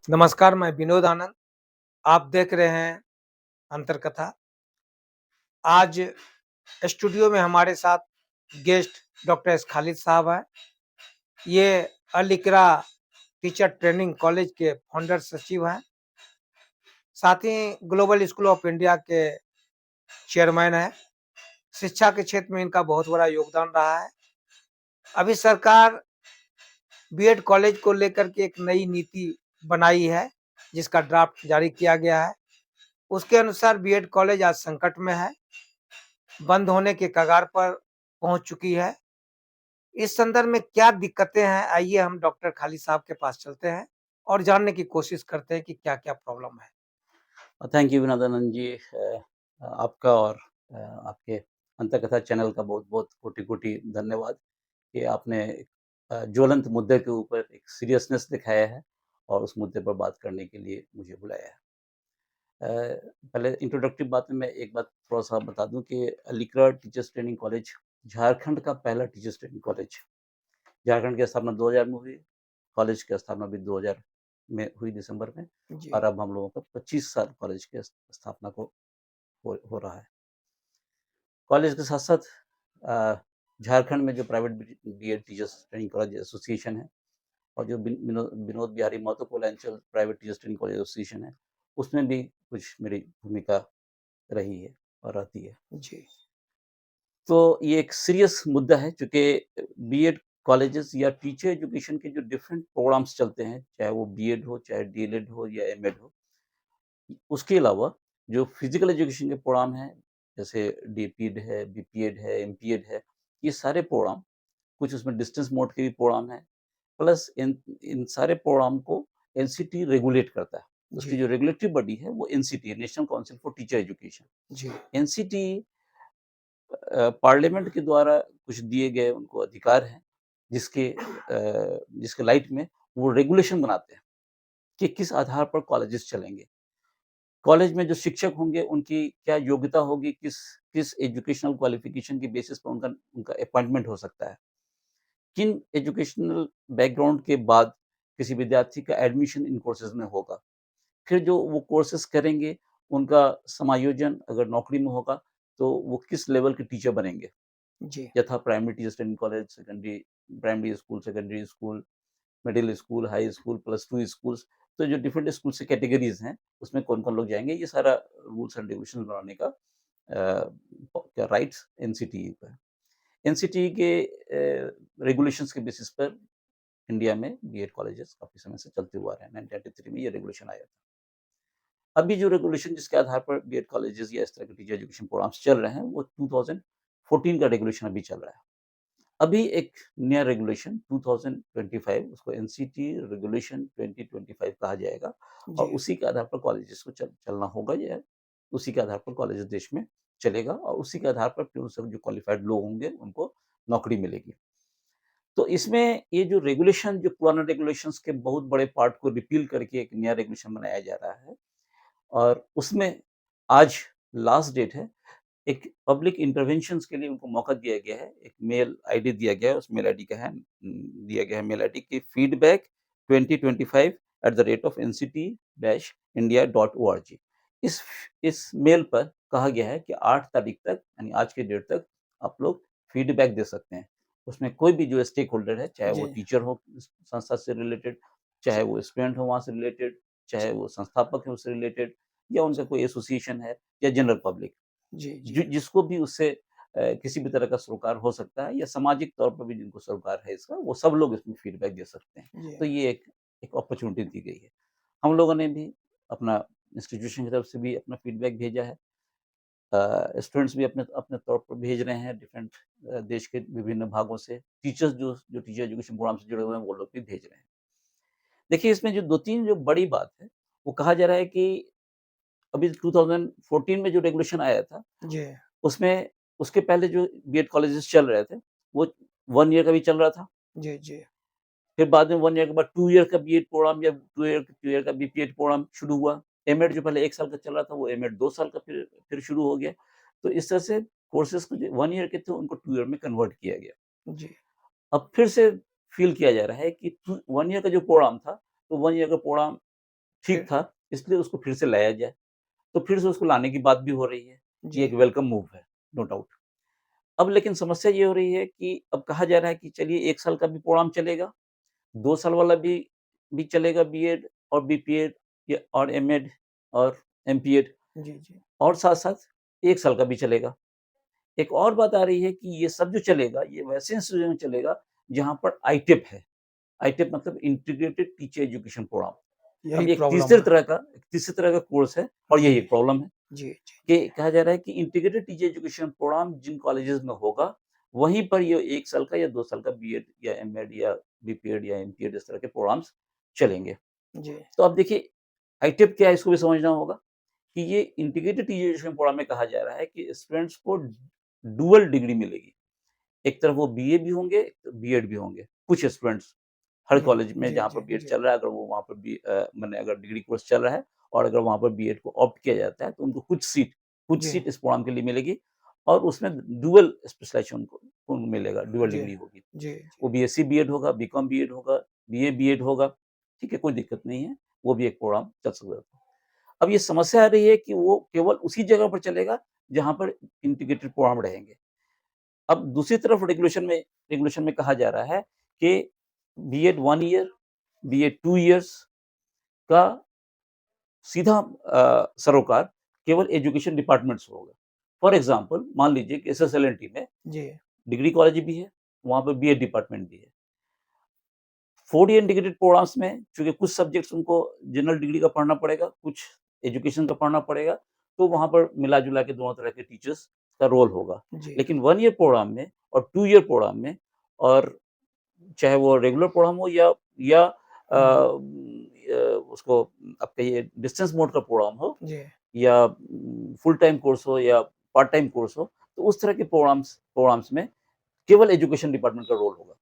नमस्कार, मैं विनोद आनंद। आप देख रहे हैं अंतरकथा। आज स्टूडियो में हमारे साथ गेस्ट डॉक्टर एस खालिद साहब हैं। ये अल इक़रा टीचर ट्रेनिंग कॉलेज के फाउंडर सचिव हैं। साथ ही ग्लोबल स्कूल ऑफ इंडिया के चेयरमैन हैं। शिक्षा के क्षेत्र में इनका बहुत बड़ा योगदान रहा है। अभी सरकार बीएड कॉलेज को लेकर के एक नई नीति बनाई है, जिसका ड्राफ्ट जारी किया गया है। उसके अनुसार बीएड कॉलेज आज संकट में है, बंद होने के कगार पर पहुंच चुकी है। इस संदर्भ में क्या दिक्कतें हैं, आइए हम डॉक्टर खालिद साहब के पास चलते हैं और जानने की कोशिश करते हैं कि क्या-क्या प्रॉब्लम है। थैंक यू विनोदानंद जी। आपका और आपके अंतकथा चैनल का बहुत-बहुत कोटि-कोटि धन्यवाद कि आपने ज्वलंत मुद्दे के ऊपर एक सीरियसनेस दिखाया है और उस मुद्दे पर बात करने के लिए मुझे बुलाया है। पहले इंट्रोडक्टरी बात में मैं एक बात थोड़ा-सा बता दूँ कि Aligarh teachers training college Jharkhand का पहला टीचर्स ट्रेनिंग कॉलेज। झारखंड की स्थापना 2000 में हुई, कॉलेज की स्थापना भी 2000 में हुई दिसंबर में जी, और अब हम लोगों का 25 साल कॉलेज की स्थापना को हो रहा है। कॉलेज के साथ-साथ झारखंड में जो private BEd teachers training college association है और जो Vinod Bihari Mahto Kolanchal private teachers training college association है, उसमें भी कुछ मेरी भूमिका रही है और रहती है। जी, तो ये एक सीरियस मुद्दा है चूँकि बीएड कॉलेजेस या टीचर एजुकेशन के जो डिफरेंट प्रोग्राम्स चलते हैं, चाहे वो बीएड हो, चाहे डीएलएड हो या एमएड हो, उसके अलावा जो फिजिकल एजुकेशन के प्रोग्राम हैं, जैसे डीपीएड है, बीपीएड है, एमपीएड है, ये सारे प्रोग्राम, कुछ उसमें डिस्टेंस मोड के भी प्रोग्राम हैं, प्लस इन इन सारे प्रोग्राम को एनसीटी रेगुलेट करता है। उसकी जी, जो रेगुलेटरी बॉडी है वो एनसीटी है, national council for teacher education. जी, एनसीटी पार्लियामेंट के द्वारा कुछ दिए गए उनको अधिकार हैं, जिसके लाइट में वो रेगुलेशन बनाते हैं कि किस आधार पर कॉलेजेस चलेंगे। कॉलेज में जो शिक्षक होंगे उनकी क्या योग्यता होगी, किस किस एजुकेशनल क्वालिफ़िकेशन की बेसिस पर उनका उनका अपॉइंटमेंट हो सकता है। किन एजुकेशनल बैकग्राउंड के बाद किसी विद्यार्थी का एडमिशन इन कोर्सेज़ में होगा। फिर जो वो कोर्सेज़ करेंगे, उनका समायोजन अगर नौकरी में होगा, तो वो किस लेवल के टीचर बनेंगे। जी, यथा primary teachers training college, secondary primary school, secondary school, middle school, high school, plus 2 schools, तो जो डिफरेंट स्कूल से कैटेगरीज़ हैं, उसमें कौन-कौन लोग जाएँगे, ये सारा रूल्स एंड रेगुलेशंस बनाने का क्या राइट्स एनसीटीई को है। एनसीटीई के रेगुलेशंस के बेसिस पर इंडिया में बीएड कॉलेजेस काफ़ी समय से चलते हुए आ रहे हैं। 1993 में ये रेगुलेशन आया था। अभी जो रेगुलेशन जिसके आधार पर बीएड कॉलेजेस या इस तरह के टीचर एजुकेशन प्रोग्राम्स चल रहे हैं, वो 2014 का रेगुलेशन अभी चल रहा है। अभी एक नया रेगुलेशन 2025 उसको एनसीटी रेगुलेशन 2025 कहा जाएगा और जी, उसी के आधार पर कॉलेजेस को चलना होगा या उसी के आधार पर कॉलेज देश में चलेगा और उसी के आधार पर फिर उन सब जो क्वालिफाइड लोग होंगे उनको नौकरी मिलेगी। तो इसमें ये जो रेगुलेशन जो पुराने रेगुलेशंस के बहुत बड़े पार्ट को रिपील करके एक नया रेगुलेशन बनाया जा रहा है और उसमें आज लास्ट डेट है। एक पब्लिक इंटरवेंशंस के लिए उनको मौका दिया गया है। एक मेल आईडी दिया गया है, उस मेल आईडी का है दिया गया है मेल आईडी कि फीडबैक 2025@ncty-india.org। इस इस मेल पर कहा गया है कि 8 तारीख तक यानी आज के डेट तक आप लोग फीडबैक दे सकते हैं। उसमें कोई भी जो स्टेक होल्डर है, चाहे वो जी, टीचर हो इस संस्था से रिलेटेड, चाहे वो स्टूडेंट हो वहाँ से रिलेटेड, चाहे वो संस्थापक है उससे रिलेटेड या उनका कोई एसोसिएशन है या जनरल पब्लिक। जी, जी, जिसको भी उससे किसी भी तरह का सरोकार हो सकता है या सामाजिक तौर पर भी जिनको सरोकार है इसका, वो सब लोग इसमें फीडबैक दे सकते हैं। जी, तो ये एक एक अपॉर्च्युनिटी दी गई है। हम लोगों ने भी अपना इंस्टीट्यूशन की तरफ से भी अपना फीडबैक भेजा है। स्टूडेंट्स भी अपने अपने तौर पर भेज रहे हैं डिफरेंट देश के विभिन्न भागों से। टीचर्स जो टीचर एजुकेशन प्रोग्राम से जुड़े हुए हैं, वो लोग भी भेज रहे हैं। देखिए, इसमें जो 2-3 जो बड़ी बात है, वो कहा जा रहा है कि अभी 2014 में जो रेगुलेशन आया था जी, उसमें उसके पहले जो बीएड कॉलेजेस चल रहे थे, वो 1 ईयर का भी चल रहा था। जी, जी, फिर बाद में 1 ईयर के बाद 2 ईयर का बीएड प्रोग्राम या 2 ईयर का बीपीएड प्रोग्राम शुरू हुआ। एमएड जो पहले 1 साल का चल रहा था, वो एमएड 2 साल का फिर शुरू हो गया। तो इस तरह से कोर्सेज़ को जो 1 ईयर के थे, उनको 2 ईयर में कन्वर्ट किया गया। जी, अब फिर से फ़ील किया जा रहा है कि 1 ईयर का जो प्रोग्राम था, तो 1 ईयर का प्रोग्राम ठीक फिर था, इसलिए उसको फिर से लाया जाए। तो फिर से उसको लाने की बात भी हो रही है। ये जी, एक वेलकम मूव है, नो डाउट। अब लेकिन समस्या ये हो रही है कि अब कहा जा रहा है कि चलिए 1 साल का भी प्रोग्राम चलेगा, 2 साल वाला भी चलेगा बीएड और बीपीएड या और एमएड और एमपीएड जी, जी, और साथ-साथ 1 साल का भी चलेगा। एक और बात आ रही है कि ये सब जो चलेगा, ये वैसे इंस्टीट्यूशन में चलेगा जहाँ पर आईटेप है। आईटेप मतलब इंटीग्रेटेड टीचर एजुकेशन प्रोग्राम। यही अब ये एक प्रॉब्लम तीसरे है। तरह का तीसरे तरह का कोर्स है और जी, यही एक प्रॉब्लम है जी, जी, कि कहा जा रहा है कि इंटीग्रेटेड टीचर एजुकेशन प्रोग्राम जिन कॉलेजेस में होगा, वहीं पर ये 1 साल का या 2 साल का बीएड या एमएड या बीपीएड या एमपीएड इस तरह के प्रोग्राम्स चलेंगे। जी, तो अब देखिए आईटेप क्या है इसको भी समझना होगा कि ये इंटीग्रेटेड टीचर एजुकेशन प्रोग्राम में कहा जा रहा है कि स्टूडेंट्स को डुअल डिग्री मिलेगी। एक तरफ वो बीए भी होंगे, बीएड भी होंगे। कुछ स्टूडेंट्स हर जी, कॉलेज में जी, जहाँ पर जी, बीएड जी, चल रहा है, अगर वो वहाँ पर माने अगर डिग्री कोर्स चल रहा है और अगर वहाँ पर बीएड को ऑप्ट किया जाता है, तो उनको कुछ जी, सीट इस प्रोग्राम के लिए मिलेगी और उसमें डुअल स्पेशलाइजेशन उनको मिलेगा, डुअल जी, डिग्री होगी। जी, वो बीएससी बीएड होगा, बीकॉम बीएड होगा, बीए बीएड होगा, ठीक है, कोई दिक्कत नहीं है, वो भी एक प्रोग्राम चल सकता है। अब ये समस्या आ रही है कि वो केवल उसी जगह पर चलेगा, जहाँ पर इंटीग्रेटेड प्रोग्राम रहेंगे। अब दूसरी तरफ रेगुलेशन में कहा जा रहा है कि बीएड 1 ईयर, बीएड 2 इयर्स का सीधा सरोकार केवल एजुकेशन डिपार्टमेंट से होगा। फॉर एग्ज़ाम्पल मान लीजिए कि एसएसएलएनटी में जी, डिग्री कॉलेज भी है, वहाँ पे बीएड डिपार्टमेंट भी है। 4 ईयर इंटीग्रेटेड प्रोग्राम्स में चूँकि कुछ सब्जेक्ट्स उनको जनरल डिग्री का पढ़ना पड़ेगा, कुछ एजुकेशन का पढ़ना पड़ेगा, तो वहाँ पर मिला-जुला के दोनों तरह के टीचर्स का रोल होगा। जी, लेकिन 1 ईयर प्रोग्राम में और 2 ईयर प्रोग्राम में और चाहे वो रेगुलर प्रोग्राम हो या हुँ, उसको आप कहिए डिस्टेंस मोड का प्रोग्राम हो जी, या फुल टाइम कोर्स हो या पार्ट टाइम कोर्स हो, तो उस तरह के प्रोग्राम्स में केवल एजुकेशन डिपार्टमेंट का रोल होगा।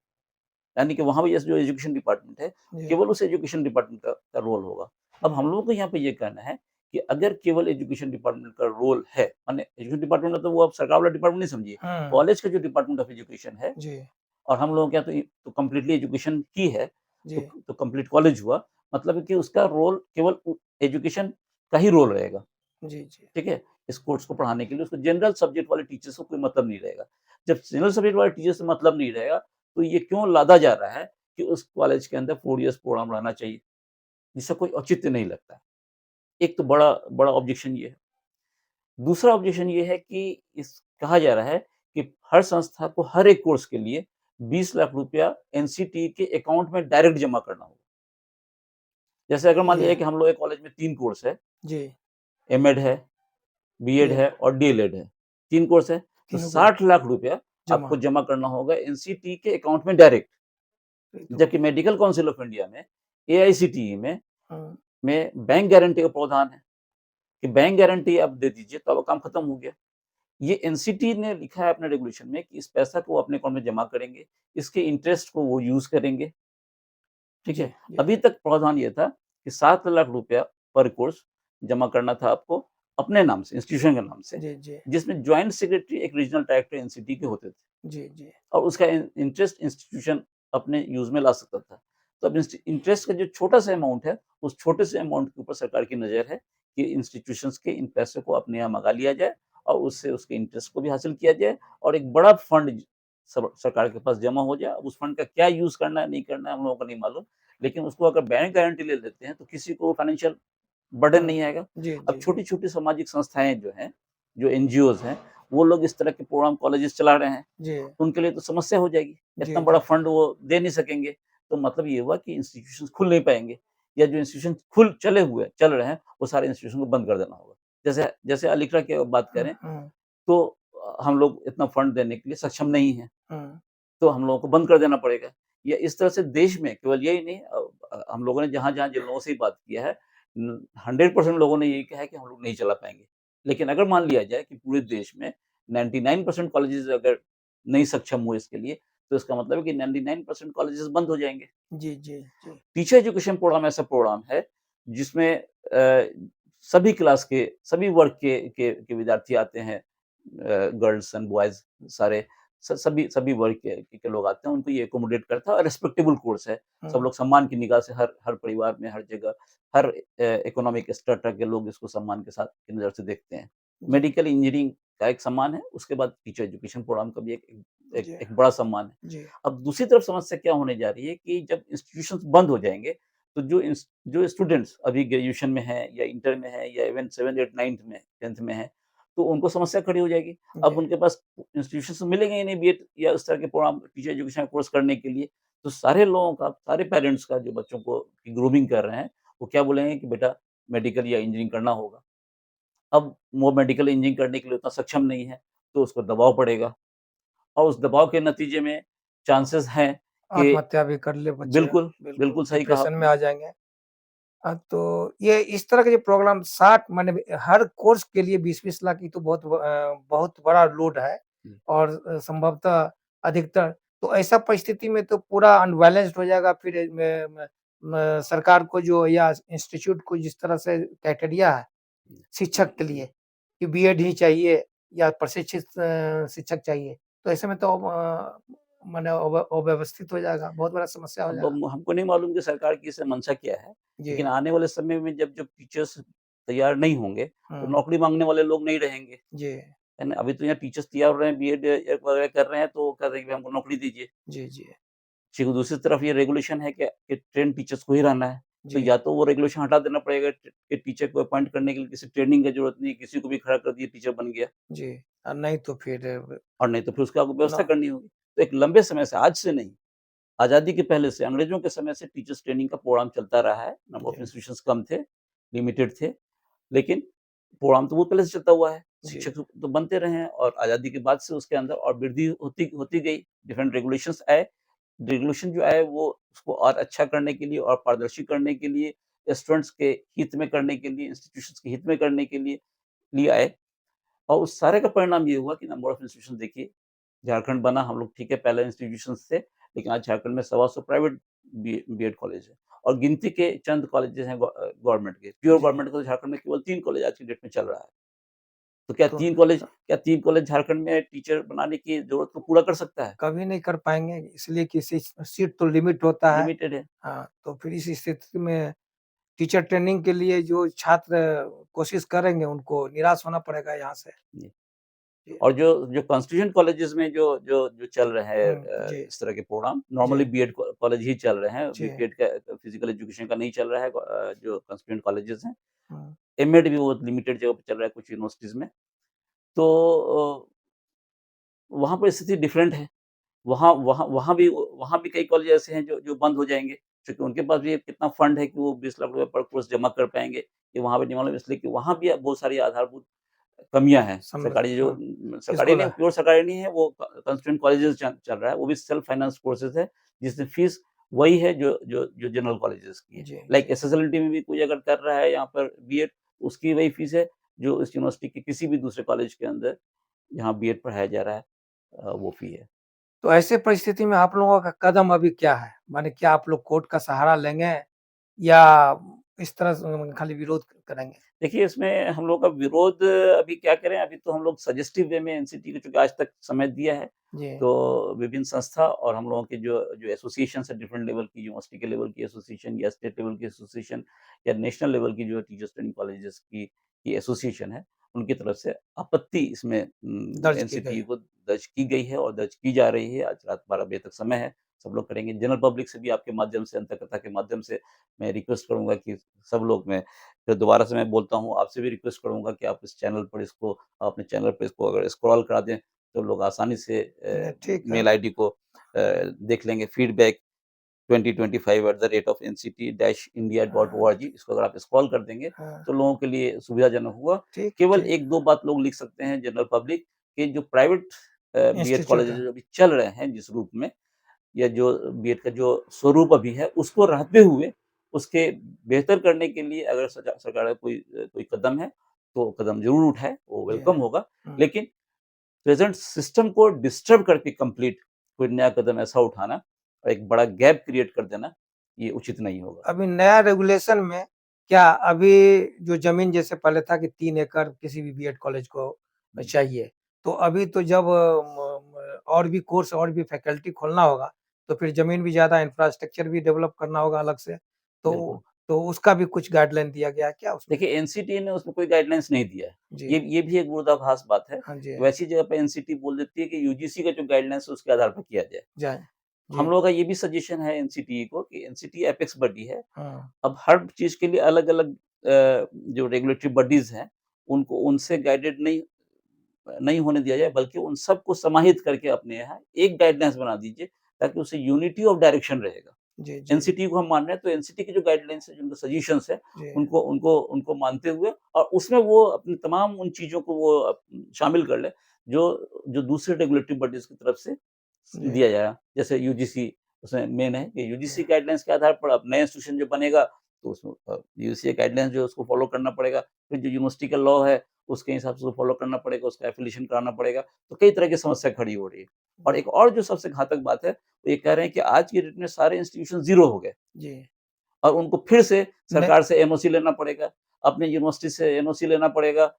यानी कि वहाँ पे जो एजुकेशन डिपार्टमेंट है, जी, केवल उस एजुकेशन डिपार्टमेंट का रोल होगा। अब हुँ, हम लोगों को यहाँ पे ये कहना है कि अगर केवल एजुकेशन डिपार्टमेंट का रोल है, माने एजुकेशन डिपार्टमेंट मतलब वो आप सरकार वाला डिपार्टमेंट नहीं समझिए, हुँ, कॉलेज का जो डिपार्टमेंट ऑफ एजुकेशन है जी, और हम लोगों के यहाँ तो कंप्लीटली एजुकेशन ही है, जी, तो कंप्लीट कॉलेज हुआ, मतलब है कि उसका रोल केवल एजुकेशन का ही रोल रहेगा, जी, जी, ठीक है? इस कोर्स को पढ़ाने के लिए उसको जनरल सब्जेक्ट वाले टीचर्स को कोई मतलब नहीं रहेगा। जब जनरल सब्जेक्ट वाले टीचर से मतलब नहीं रहेगा, तो ये क्यों लादा जा रहा है कि उस कॉलेज के अंदर 4 इयर्स प्रोग्राम रहना चाहिए, जिससे कोई औचित्य नहीं लगता है। एक तो बड़ा बड़ा ऑब्जेक्शन ये है। दूसरा ऑब्जेक्शन ये है कि इस कहा जा रहा है कि हर संस्था को हर एक कोर्स के लिए 20 लाख रुपया एनसीटी के अकाउंट में डायरेक्ट जमा करना होगा। जैसे अगर मान ये लीजिए कि हम लोग के कॉलेज में 3 कोर्स है, जी, एमएड है, बीएड जी, है और डीएलएड है। 3 कोर्स है, तो तीनों को 60 लाख रुपया जमा, आपको जमा करना होगा एनसीटी के अकाउंट में डायरेक्ट। ये तो जबकि मेडिकल काउंसिल ऑफ इंडिया में, एआईसीटीई हाँ, में बैंक गारंटी का प्रावधान है कि बैंक गारंटी आप दे दीजिए तो आपका काम खत्म हो गया। ये एनसीटी ने लिखा है अपने रेगुलेशन में कि इस पैसा को अपने अकाउंट में जमा करेंगे, इसके इंटरेस्ट को वो यूज़ करेंगे, ठीक जी, है? जी, अभी तक प्रावधान ये था कि 7 लाख रुपया पर कोर्स जमा करना था आपको अपने नाम से, इंस्टीट्यूशन के नाम से, जी, जी, जिसमें जॉइंट सेक्रेटरी एक रीजनल डायरेक्टर एनसीटी के होते थे जी, जी, और उसका इंटरेस्ट इंस्टीट्यूशन अपने यूज़ में ला सकता था। तो अब इंटरेस्ट का जो छोटा-सा अमाउंट है, उस छोटे से अमाउंट के ऊपर सरकार की नज़र है कि इंस्टीट्यूशंस के इन पैसों को अपने यहाँ मँगा लिया जाए और उससे उसके इंटरेस्ट को भी हासिल किया जाए और एक बड़ा फंड सरकार के पास जमा हो जाए। अब उस फंड का क्या यूज़ करना है, नहीं करना है, हम लोगों को नहीं मालूम। लेकिन उसको अगर बैंक गारंटी ले लेते हैं, तो किसी को फाइनेंशियल बर्डन हाँ, नहीं आएगा। जी, अब जी, जी, छोटी-छोटी सामाजिक संस्थाएँ जो हैं, जो एनजीओज़ हैं, वो लोग इस तरह के प्रोग्राम कॉलेजेस चला रहे हैं। जी, उनके लिए तो समस्या हो जाएगी। इतना जी, बड़ा जी, फंड वो दे नहीं सकेंगे। तो मतलब ये हुआ कि इंस्टीट्यूशंस खुल नहीं पाएँगे या जो इंस्टीट्यूशन चल रहे हैं, वो सारे इंस्टीट्यूशन को बंद कर देना होगा। जैसे जैसे अलीकड़ा की बात हाँ, करें, हाँ, तो हम लोग इतना फंड देने के लिए सक्षम नहीं हैं, हाँ, तो हम लोगों को बंद कर देना पड़ेगा। या इस तरह से देश में केवल यही नहीं हम लोगों ने जहाँ-जहाँ जिन लोगों से भी बात किया है, 100% लोगों ने यही कहा है कि हम लोग नहीं चला पाएँगे। लेकिन अगर मान लिया जाए कि पूरे देश में 99% कॉलेजेस अगर नहीं सक्षम हुए इसके लिए, तो इसका मतलब है कि 99% कॉलेजेस बंद हो जाएँगे। जी, जी, जी, टीचर एजुकेशन प्रोग्राम ऐसा प्रोग्राम है जिसमें सभी क्लास के, सभी वर्ग के विद्यार्थी आते हैं, गर्ल्स एंड बॉयज़ सारे। सभी सभी वर्ग के लोग आते हैं, उनको ये एकोमोडेट करता है और रिस्पेक्टेबल कोर्स है। सब हुँ, लोग सम्मान की निगाह से हर हर परिवार में, हर जगह, हर इकोनॉमिक स्ट्रैटा के लोग इसको सम्मान के साथ की नज़र से देखते हैं। जी, मेडिकल इंजीनियरिंग का एक सम्मान है, उसके बाद टीचर एजुकेशन प्रोग्राम का भी एक एक जी, एक बड़ा सम्मान है। जी, अब दूसरी तरफ समस्या क्या होने जा रही है कि जब इंस्टीट्यूशंस बंद हो जाएँगे, तो जो स्टूडेंट्स अभी ग्रेजुएशन में हैं या इंटर में हैं या इवन 7th, 8th, 9th में 10th में हैं, तो उनको समस्या खड़ी हो जाएगी। अब जी, उनके पास इंस्टीट्यूशंस मिलेंगे ही नहीं बीएड या इस तरह के प्रोग्राम टीचर एजुकेशन कोर्स करने के लिए। तो सारे लोगों का, सारे पेरेंट्स का जो बच्चों को की ग्रूमिंग कर रहे हैं, वो क्या बोलेंगे कि बेटा मेडिकल या इंजीनियरिंग करना होगा। अब वो मेडिकल इंजीनियरिंग करने के लिए उतना सक्षम नहीं है, तो उसको दबाव पड़ेगा और उस दबाव के नतीजे में चांसेस हैं कि आत्महत्या भी कर ले बच्चे, बिल्कुल, बिल्कुल, बिल्कुल सही कहा डिप्रेशन में आपने। आ जाएँगे। तो ये इस तरह के जो प्रोग्राम 60 माने हर कोर्स के लिए 20-20 लाख की तो बहुत बड़ा लोड है हुँ, और संभवतः अधिकतर तो ऐसा परिस्थिति में तो पूरा अनबैलेंस्ड हो जाएगा फिर सरकार को जो या इंस्टीट्यूट को जिस तरह से क्राइटेरिया है हुँ। शिक्षक के लिए कि बीएड ही चाहिए या प्रशिक्षित शिक्षक चाहिए, तो ऐसे में तो माने अव्यवस्थित हो जाएगा, बहुत बड़ा समस्या हो अब जाएगा। हमको नहीं मालूम कि सरकार की इससे मंशा क्या है, जी, लेकिन आने वाले समय में जब टीचर्स तैयार नहीं होंगे, तो हुँ, नौकरी माँगने वाले लोग नहीं रहेंगे, जी, है ना? अभी तो यहाँ टीचर्स तैयार हो रहे हैं, बीएड वगैरह कर रहे हैं, तो वो कह रहे हैं कि हमको नौकरी दीजिए। जी, जी, ठीक, दूसरी तरफ ये रेगुलेशन है कि ट्रेन्ड टीचर्स को ही रहना है, तो जी। या तो वो रेगुलेशन हटा देना पड़ेगा कि टीचर को अपॉइंट करने के लिए किसी ट्रेनिंग की ज़रूरत नहीं है, किसी को भी खड़ा कर दिया टीचर बन गया जी, नहीं तो फिर और नहीं तो फिर उसकी आपको व्यवस्था ना करनी होगी। तो एक लंबे समय से, आज से नहीं, आज़ादी के पहले से, अंग्रेज़ों के समय से टीचर्स ट्रेनिंग का प्रोग्राम चलता रहा है। नंबर ऑफ जी, इंस्टीट्यूशंस कम थे, लिमिटेड थे, लेकिन प्रोग्राम तो बहुत पहले से चलता हुआ है। जी, शिक्षक तो बनते रहे हैं और आज़ादी के बाद से उसके अंदर और वृद्धि होती होती गई। डिफरेंट रेगुलेशंस आए। रेगुलेशन जो आए वो उसको और अच्छा करने के लिए और पारदर्शी करने के लिए, स्टूडेंट्स के हित में करने के लिए, इंस्टीट्यूशंस के हित में करने के लिए आए और उस सारे का परिणाम ये हुआ कि नंबर ऑफ इंस्टीट्यूशन देखिए, झारखंड बना, हम लोग ठीक है पहले इंस्टीट्यूशंस थे, लेकिन आज झारखंड में सवा सौ प्राइवेट बीएड कॉलेज है और गिनती के चंद कॉलेजेस हैं गवर्नमेंट के। प्योर जी। गवर्नमेंट का तो झारखंड में केवल 3 कॉलेज आज की डेट में चल रहा है। तो क्या तो 3 कॉलेज क्या 3 कॉलेज झारखंड में टीचर बनाने की ज़रूरत को पूरा कर सकता है? कभी नहीं कर पाएँगे इसलिए कि सीट तो लिमिट होता है। लिमिटेड है। हाँ, तो फिर इस स्थिति में टीचर ट्रेनिंग के लिए जो छात्र कोशिश करेंगे उनको निराश होना पड़ेगा यहाँ से। जी। जी, और जो जो कॉन्स्टिट्यूशन कॉलेजेस में जो चल रहे हैं जी, इस तरह के प्रोग्राम, जी, नॉर्मली बीएड कॉलेज ही चल रहे हैं, जी, बीपीएड का फिजिकल एजुकेशन का नहीं चल रहा है, जो कॉन्स्टिट्यूएंट कॉलेजेस हैं। हुँ, एमएड भी बहुत लिमिटेड जगह पे चल रहा है कुछ यूनिवर्सिटीज़ में। तो वहाँ पर स्थिति डिफरेंट है। वहाँ भी कई कॉलेज ऐसे हैं जो बंद हो जाएँगे, क्योंकि उनके पास भी कितना फंड है कि वो 20 लाख रुपए पर कोर्स जमा कर पाएँगे, कि वहाँ पे नहीं मालूम, इसलिए कि वहाँ भी बहुत सारी आधारभूत कमियाँ हैं। समझ सरकारी जो हाँ, सरकारी स्कूल नहीं, है। प्योर सरकारी नहीं है, वो कंस्ट्रेंट कॉलेजेस चल रहा है, वो भी सेल्फ फाइनेंस कोर्सेज़ है, जिसमें फीस वही है जो जनरल कॉलेजेस की है। जी, लाइक जी। एसएसएलएनटी में भी कोई अगर कर रहा है यहाँ पर बीएड, उसकी वही फीस है, जो इस यूनिवर्सिटी के किसी भी दूसरे कॉलेज के अंदर जहाँ बीएड पढ़ाया जा रहा है वो फी है। तो ऐसे परिस्थिति में आप लोगों का कदम अभी क्या है? माने क्या आप लोग कोर्ट का सहारा लेंगे या इस तरह से खाली विरोध करेंगे? देखिए, इसमें हम लोग का विरोध अभी क्या करें, अभी तो हम लोग सजेस्टिव वे में एनसीटी को चूँकि आज तक समय दिया है, जी, तो विभिन्न संस्था और हम लोगों के जो एसोसिएशंस है डिफरेंट लेवल की, यूनिवर्सिटी के लेवल की एसोसिएशन या स्टेट लेवल की एसोसिएशन या नेशनल लेवल की जो टीचर्स ट्रेनिंग कॉलेजेस की एसोसिएशन है, उनकी तरफ से आपत्ति इसमें दर्ज की गई। एनसीटी को दर्ज की गई है और दर्ज की जा रही है। आज रात 12 बजे तक समय है, सब लोग करेंगे। जनरल पब्लिक से भी आपके माध्यम से, अंतःकथा के माध्यम से मैं रिक्वेस्ट करूँगा कि सब लोग में फिर दोबारा से मैं बोलता हूँ, आपसे भी रिक्वेस्ट करूँगा कि आप इस चैनल पर इसको अपने चैनल पे इसको अगर स्क्रॉल करा दें, तो लोग आसानी से ठीक है। मेल आईडी को देख लेंगे, फीडबैक 2025@ncty-india.org, इसको अगर आप स्क्रॉल कर देंगे, हाँ, तो लोगों के लिए सुविधाजनक होगा। ठीक, केवल ठीक। 1-2 बात लोग लिख सकते हैं जनरल पब्लिक कि जो प्राइवेट बीएड इंस्टीट्यूट कॉलेजेस है। जो अभी चल रहे हैं जिस रूप में, या जो बीएड का जो स्वरूप अभी है, उसको रहते हुए उसके बेहतर करने के लिए अगर सरकार का कोई कदम है, तो कदम ज़रूर उठाए, वो जी, वेलकम होगा। हुँ। लेकिन प्रेज़ेंट सिस्टम को डिस्टर्ब करके कंप्लीट कोई नया कदम ऐसा उठाना और एक बड़ा गैप क्रिएट कर देना, ये उचित नहीं होगा। अभी नया रेगुलेशन में क्या अभी जो ज़मीन जैसे पहले था कि 3 एकड़ किसी भी बीएड कॉलेज को हुँ, चाहिए, तो अभी तो जब और भी कोर्स और भी फैकल्टी खोलना होगा, तो फिर ज़मीन भी ज़्यादा, इंफ्रास्ट्रक्चर भी डेवलप करना होगा अलग से। बिल्कुल। तो उसका भी कुछ गाइडलाइन दिया गया है क्या उसमें? देखिए एनसीटी ने उसमें कोई गाइडलाइंस नहीं दिया है। जी। ये भी एक विरोधाभास बात है। हाँ जी, वैसी जगह पे एनसीटी बोल देती है कि यूजीसी का जो गाइडलाइंस है उसके आधार पर किया जाए। जाए। हम जी। लोगों का ये भी सजेशन है एनसीटीई को कि एनसीटी एपेक्स बॉडी है। हाँ। अब हर चीज़ के लिए अलग-अलग जो रेगुलेटरी बॉडीज़ हैं, उनको उनसे गाइडेड नहीं होने दिया जाए, बल्कि उन सबको समाहित करके अपने यहाँ एक गाइडलाइंस बना दीजिए, ताकि उससे यूनिटी ऑफ डायरेक्शन रहेगा। जी, जी, एनसीटी को हम मान रहे हैं, तो एनसीटी की जो गाइडलाइंस है, जो उनके सजेशंस है, जी, उनको उनको उनको मानते हुए और उसमें वो अपनी तमाम उन चीज़ों को वो शामिल कर लें, जो जो दूसरे रेगुलेटरी बॉडीज़ की तरफ से जी, दिया जाएगा। जैसे यूजीसी उसमें मेन है कि जी, यूजीसी गाइडलाइंस के आधार पर अब नया इंस्टीट्यूशन जो बनेगा, तो उसमें यूजीसी गाइडलाइंस जो है उसको फॉलो करना पड़ेगा। फिर जो यूनिवर्सिटी का लॉ है, उसके हिसाब से उसको फॉलो करना पड़ेगा, उसका एफिलिएशन कराना पड़ेगा। तो कई तरह की समस्या खड़ी हो रही है। और एक और जो सबसे घातक बात है, वो ये कह रहे हैं कि आज की डेट में सारे इंस्टीट्यूशन ज़ीरो हो गए जी। और उनको फिर से न सरकार से एनओसी लेना पड़ेगा, अपनी यूनिवर्सिटी से एनओसी लेना पड़ेगा,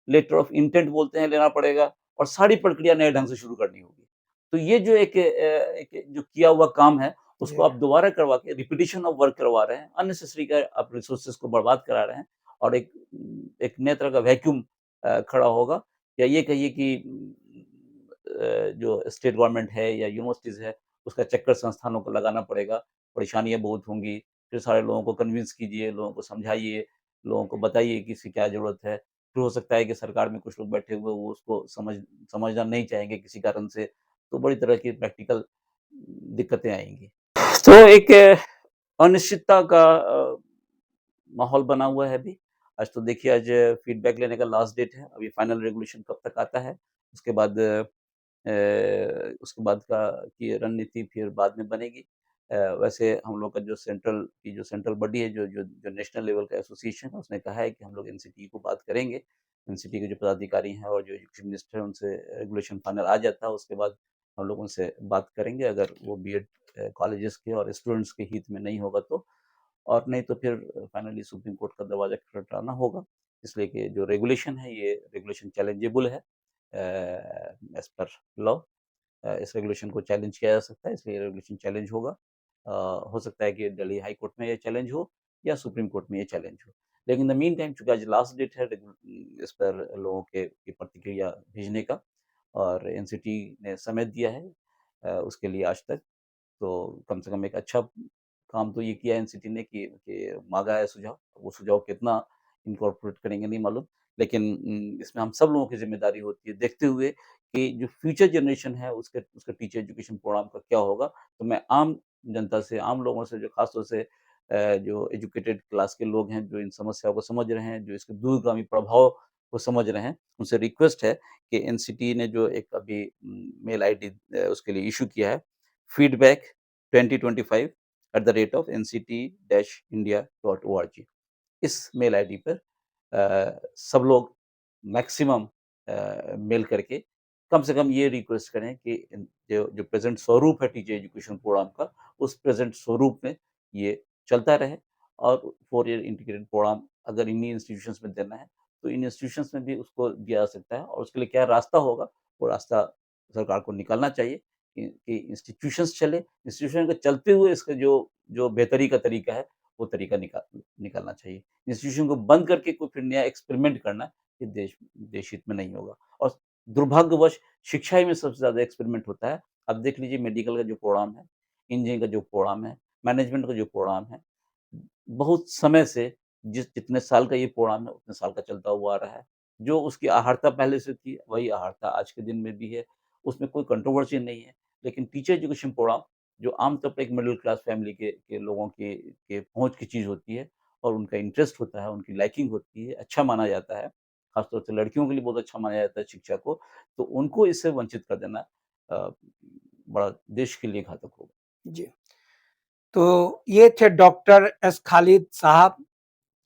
लेटर ऑफ इंटेंट बोलते हैं लेना पड़ेगा और सारी प्रक्रिया नए ढंग से शुरू करनी होगी। तो ये जो एक जो किया हुआ काम है, उसको जी, आप दोबारा करवा के रिपिटिशन ऑफ वर्क करवा रहे हैं, अननेसेसरी का आप रिसोर्सेज़ को बर्बाद करा रहे हैं और एक नए तरह का वैक्यूम खड़ा होगा या ये कहिए कि जो स्टेट गवर्नमेंट है या यूनिवर्सिटीज़ है, उसका चक्कर संस्थानों को लगाना पड़ेगा, परेशानियाँ बहुत होंगी, फिर सारे लोगों को कन्विंस कीजिए, लोगों को समझाइए, लोगों को बताइए कि इसकी क्या ज़रूरत है। फिर हो सकता है कि सरकार में कुछ लोग बैठे हुए वो उसको समझना नहीं चाहेंगे किसी कारण से, तो बड़ी तरह की प्रैक्टिकल दिक्कतें आएँगी। तो एक अनिश्चितता का माहौल बना हुआ है अभी। आज तो देखिए आज फीडबैक लेने का लास्ट डेट है, अभी फाइनल रेगुलेशन कब तक आता है, उसके बाद उसके बाद का की रणनीति फिर बाद में बनेगी। वैसे हम लोग का जो सेंट्रल बॉडी है, जो नेशनल लेवल का एसोसिएशन है, उसने कहा है कि हम लोग एनसीटी को बात करेंगे। एनसीटी के जो पदाधिकारी हैं और जो एजुकेशन मिनिस्टर हैं, उनसे रेगुलेशन फाइनल आ जाता है, उसके बाद हम लोग उनसे बात करेंगे। अगर वो बीएड कॉलेजेस के और स्टूडेंट्स के हित में नहीं होगा तो और नहीं तो फिर फाइनली सुप्रीम कोर्ट का दरवाज़ा खटखटाना होगा। इसलिए कि जो रेगुलेशन है, ये रेगुलेशन चैलेंजेबल है एज़ पर लॉ। इस रेगुलेशन को चैलेंज किया जा सकता है, इसलिए रेगुलेशन चैलेंज होगा। हो सकता है कि दिल्ली हाई कोर्ट में ये चैलेंज हो या सुप्रीम कोर्ट में ये चैलेंज हो। लेकिन इन द मीन टाइम चूँकि आज लास्ट डेट है इस पर लोगों के की प्रतिक्रिया भेजने का और एनसीटी ने समय दिया है उसके लिए आज तक। तो कम से कम एक अच्छा काम तो ये किया एनसीटी ने कि माँगा है सुझाव। वो सुझाव कितना इनकॉर्पोरेट करेंगे नहीं मालूम। लेकिन इसमें हम सब लोगों की ज़िम्मेदारी होती है देखते हुए कि जो फ्यूचर जनरेशन है उसका टीचर एजुकेशन प्रोग्राम का क्या होगा। तो मैं आम जनता से, आम लोगों से जो ख़ास तौर से जो एजुकेटेड क्लास के लोग हैं, जो इन समस्याओं को समझ रहे हैं, जो इसके दूरगामी प्रभाव को समझ रहे हैं, उनसे रिक्वेस्ट है कि एनसीटी ने जो एक अभी मेल आईडी उसके लिए इश्यू किया है, फीडबैक 2025 @nct-india.org इस मेल आईडी पर सब लोग मैक्सिमम मेल करके कम से कम ये रिक्वेस्ट करें कि जो जो प्रेज़ेंट स्वरूप है टीचर एजुकेशन प्रोग्राम का, उस प्रेज़ेंट स्वरूप में ये चलता रहे और 4 ईयर इंटीग्रेटेड प्रोग्राम अगर इन्हीं इंस्टीट्यूशंस में देना है, तो इन इंस्टीट्यूशंस में भी उसको दिया जा सकता है और उसके लिए क्या रास्ता होगा, वो रास्ता सरकार को निकालना चाहिए कि इंस्टीट्यूशंस चले, इंस्टीट्यूशन के चलते हुए इसका जो जो बेहतरी का तरीका है, वो तरीका निकालना चाहिए। इंस्टीट्यूशन को बंद करके कोई फिर नया एक्सपेरिमेंट करना, ये देश हित में नहीं होगा और दुर्भाग्यवश शिक्षा ही में सबसे ज़्यादा एक्सपेरिमेंट होता है। अब देख लीजिए मेडिकल का जो प्रोग्राम है, इंजीनियरिंग का जो प्रोग्राम है, मैनेजमेंट का जो प्रोग्राम है, बहुत समय से जितने साल का ये प्रोग्राम है, उतने साल का चलता हुआ आ रहा है। जो उसकी आहर्ता पहले से थी, वही आहर्ता आज के दिन में भी है। उसमें कोई कंट्रोवर्सी नहीं है। लेकिन टीचर एजुकेशन प्रोग्राम जो आम तौर पे एक मिडल क्लास फैमिली के लोगों के पहुँच की चीज़ होती है और उनका इंटरेस्ट होता है, उनकी लाइकिंग होती है, अच्छा माना जाता है। ख़ास तौर से लड़कियों के लिए बहुत अच्छा माना जाता है शिक्षा को, तो उनको इससे वंचित कर देना अ, बड़ा देश के लिए घातक होगा। जी। तो ये थे डॉक्टर एस खालिद साहब,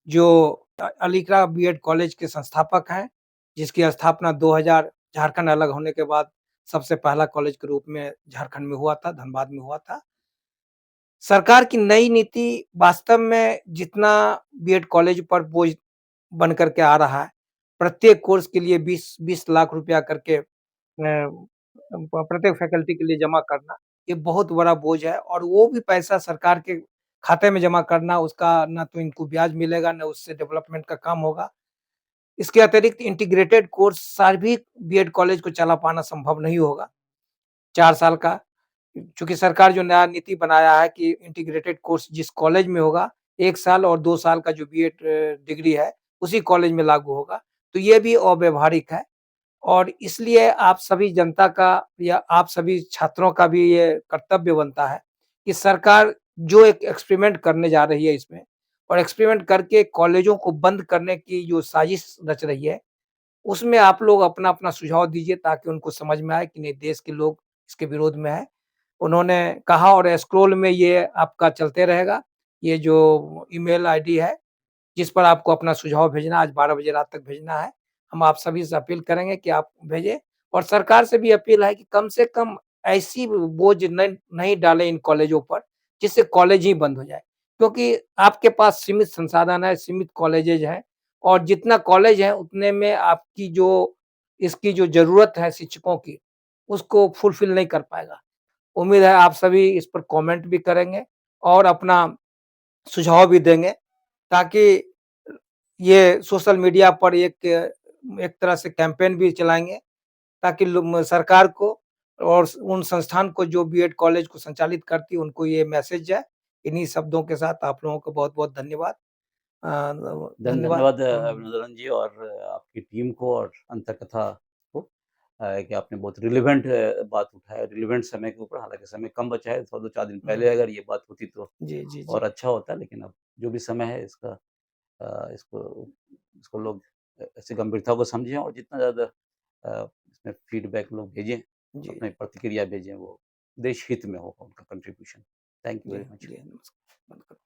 जो अलीगढ़ बीएड कॉलेज के संस्थापक हैं, जिसकी स्थापना 2000 झारखंड अलग होने के बाद सबसे पहला कॉलेज के रूप में झारखंड में हुआ था, धनबाद में हुआ था। सरकार की नई नीति वास्तव में जितना बीएड कॉलेज पर बोझ बन कर के आ रहा है, प्रत्येक कोर्स के लिए 20 लाख रुपया करके प्रत्येक फैकल्टी के लिए जमा करना, ये बहुत बड़ा बोझ है और वो भी पैसा सरकार के खाते में जमा करना, उसका ना तो इनको ब्याज मिलेगा, ना उससे डेवलपमेंट का काम होगा। इसके अतिरिक्त इंटीग्रेटेड कोर्स सभी बीएड कॉलेज को चला पाना संभव नहीं होगा, 4 साल का। चूँकि सरकार जो नया नीति बनाया है कि इंटीग्रेटेड कोर्स जिस कॉलेज में होगा, 1 साल और 2 साल का जो बीएड डिग्री है, उसी कॉलेज में लागू होगा। तो ये भी अव्यावहारिक है और इसलिए आप सभी जनता का या आप सभी छात्रों का भी ये कर्तव्य बनता है कि सरकार जो एक एक्सपेरिमेंट करने जा रही है इसमें और एक्सपेरिमेंट करके कॉलेजों को बंद करने की जो साजिश रच रही है, उसमें आप लोग अपना-अपना सुझाव दीजिए ताकि उनको समझ में आए कि नहीं देश के लोग इसके विरोध में हैं। उन्होंने कहा और स्क्रॉल में ये आपका चलते रहेगा, ये जो ईमेल आईडी है, जिस पर आपको अपना सुझाव भेजना आज 12 बजे रात तक भेजना है। हम आप सभी से अपील करेंगे कि आप भेजें और सरकार से भी अपील है कि कम से कम ऐसी बोझ नहीं डालें इन कॉलेजों पर, जिससे कॉलेज ही बंद हो जाए। क्योंकि आपके पास सीमित संसाधन है, सीमित कॉलेजेज हैं और जितना कॉलेज है उतने में आपकी जो इसकी जो ज़रूरत है शिक्षकों की, उसको फुलफ़िल नहीं कर पाएगा। उम्मीद है आप सभी इस पर कमेंट भी करेंगे और अपना सुझाव भी देंगे ताकि ये सोशल मीडिया पर एक तरह से कैंपेन भी चलाएँगे ताकि सरकार को और उन संस्थान को जो बीएड कॉलेज को संचालित करती है उनको ये मैसेज जाए। इन्हीं शब्दों के साथ आप लोगों को बहुत-बहुत धन्यवाद। धन्यवाद। धन्यवाद हुँ, अभिनंदन जी और आपकी टीम को और अंतकथा को कि आपने बहुत रिलेवेंट बात उठाया, रिलेवेंट समय के ऊपर, हालाँकि समय कम बचा है, थोड़ा 2-4 दिन पहले हुँ। अगर ये बात होती तो जी, जी, और जी। अच्छा होता, लेकिन अब जो भी समय है इसका इसको इसको लोग ऐसे गंभीरता को समझें और जितना ज़्यादा इसमें फीडबैक लोग भेजें, जी, अपनी प्रतिक्रिया भेजें, वो देश हित में होगा उनका contribution. Thank you ji, very much. जी, नमस्कार। बंद करो।